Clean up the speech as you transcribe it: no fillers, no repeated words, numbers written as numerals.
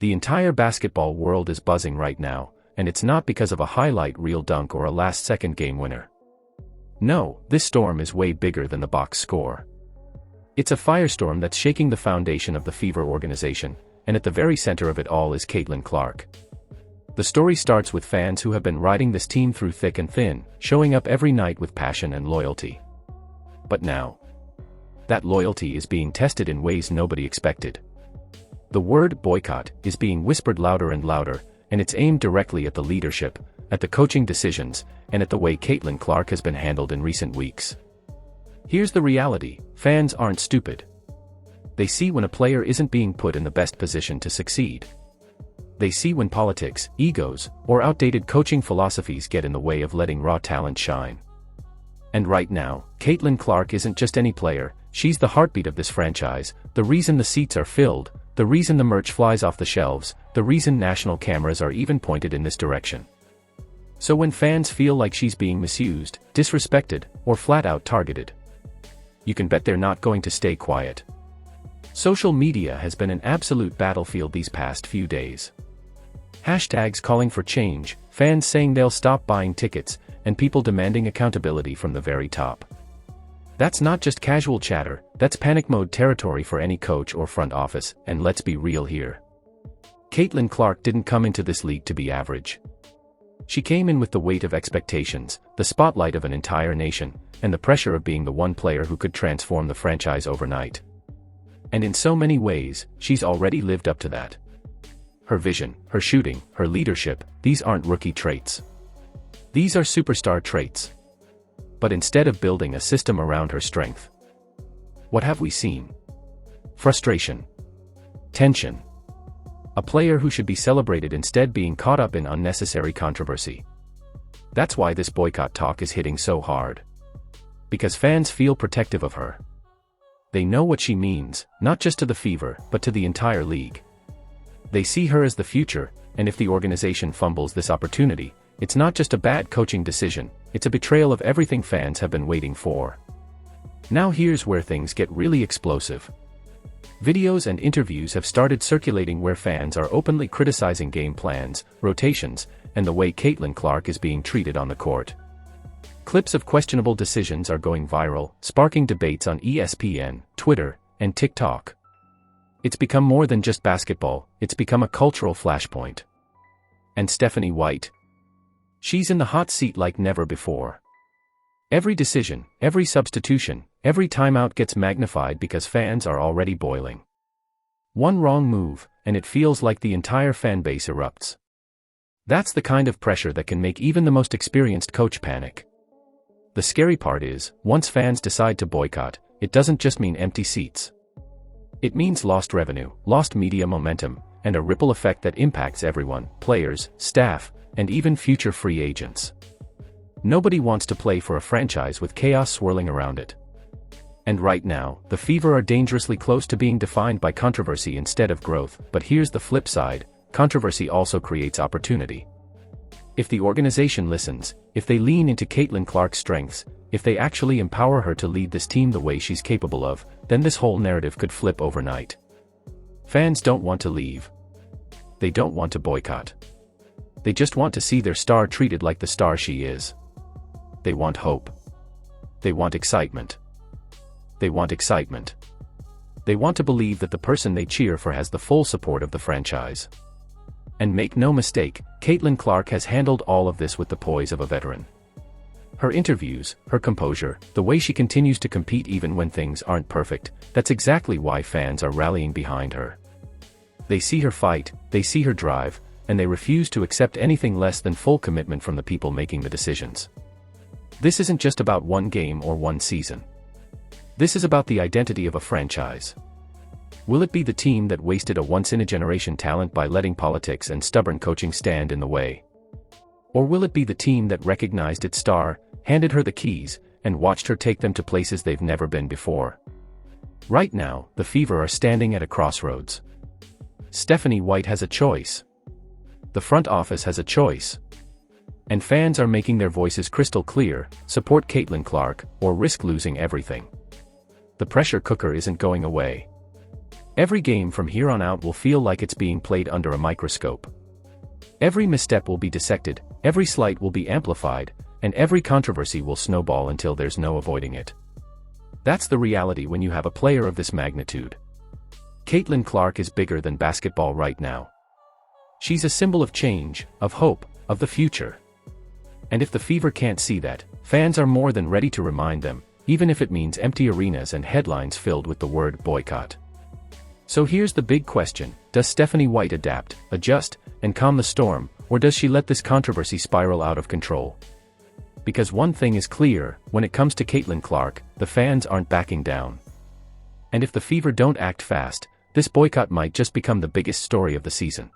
The entire basketball world is buzzing right now, and it's not because of a highlight reel dunk or a last-second game winner. No, this storm is way bigger than the box score. It's a firestorm that's shaking the foundation of the Fever organization, and at the very center of it all is Caitlin Clark. The story starts with fans who have been riding this team through thick and thin, showing up every night with passion and loyalty. But now, that loyalty is being tested in ways nobody expected. The word boycott is being whispered louder and louder, and it's aimed directly at the leadership, at the coaching decisions, and at the way Caitlin Clark has been handled in recent weeks. Here's the reality: fans aren't stupid. They see when a player isn't being put in the best position to succeed. They see when politics, egos, or outdated coaching philosophies get in the way of letting raw talent shine. And right now, Caitlin Clark isn't just any player, she's the heartbeat of this franchise, the reason the seats are filled, the reason the merch flies off the shelves, the reason national cameras are even pointed in this direction. So when fans feel like she's being misused, disrespected, or flat-out targeted, you can bet they're not going to stay quiet. Social media has been an absolute battlefield these past few days. Hashtags calling for change, fans saying they'll stop buying tickets, and people demanding accountability from the very top. That's not just casual chatter, that's panic mode territory for any coach or front office, and let's be real here. Caitlin Clark didn't come into this league to be average. She came in with the weight of expectations, the spotlight of an entire nation, and the pressure of being the one player who could transform the franchise overnight. And in so many ways, she's already lived up to that. Her vision, her shooting, her leadership, these aren't rookie traits. These are superstar traits. But instead of building a system around her strength, what have we seen? Frustration. Tension. A player who should be celebrated instead being caught up in unnecessary controversy. That's why this boycott talk is hitting so hard. Because fans feel protective of her. They know what she means, not just to the Fever, but to the entire league. They see her as the future, and if the organization fumbles this opportunity, it's not just a bad coaching decision, it's a betrayal of everything fans have been waiting for. Now here's where things get really explosive. Videos and interviews have started circulating where fans are openly criticizing game plans, rotations, and the way Caitlin Clark is being treated on the court. Clips of questionable decisions are going viral, sparking debates on ESPN, Twitter, and TikTok. It's become more than just basketball, it's become a cultural flashpoint. And Stephanie White? She's in the hot seat like never before. Every decision, every substitution, every timeout gets magnified because fans are already boiling. One wrong move, and it feels like the entire fan base erupts. That's the kind of pressure that can make even the most experienced coach panic. The scary part is, once fans decide to boycott, it doesn't just mean empty seats. It means lost revenue, lost media momentum, and a ripple effect that impacts everyone, players, staff, and even future free agents. Nobody wants to play for a franchise with chaos swirling around it. And right now, the Fever are dangerously close to being defined by controversy instead of growth, but here's the flip side: controversy also creates opportunity. If the organization listens, if they lean into Caitlin Clark's strengths, if they actually empower her to lead this team the way she's capable of, then this whole narrative could flip overnight. Fans don't want to leave. They don't want to boycott. They just want to see their star treated like the star she is. They want hope. They want excitement. They want excitement. They want to believe that the person they cheer for has the full support of the franchise. And make no mistake, Caitlin Clark has handled all of this with the poise of a veteran. Her interviews, her composure, the way she continues to compete even when things aren't perfect, that's exactly why fans are rallying behind her. They see her fight, they see her drive, and they refuse to accept anything less than full commitment from the people making the decisions. This isn't just about one game or one season. This is about the identity of a franchise. Will it be the team that wasted a once-in-a-generation talent by letting politics and stubborn coaching stand in the way? Or will it be the team that recognized its star, handed her the keys, and watched her take them to places they've never been before? Right now, the Fever are standing at a crossroads. Stephanie White has a choice. The front office has a choice. And fans are making their voices crystal clear: support Caitlin Clark, or risk losing everything. The pressure cooker isn't going away. Every game from here on out will feel like it's being played under a microscope. Every misstep will be dissected, every slight will be amplified, and every controversy will snowball until there's no avoiding it. That's the reality when you have a player of this magnitude. Caitlin Clark is bigger than basketball right now. She's a symbol of change, of hope, of the future. And if the Fever can't see that, fans are more than ready to remind them, even if it means empty arenas and headlines filled with the word boycott. So here's the big question: does Stephanie White adapt, adjust, and calm the storm, or does she let this controversy spiral out of control? Because one thing is clear, when it comes to Caitlin Clark, the fans aren't backing down. And if the Fever don't act fast, this boycott might just become the biggest story of the season.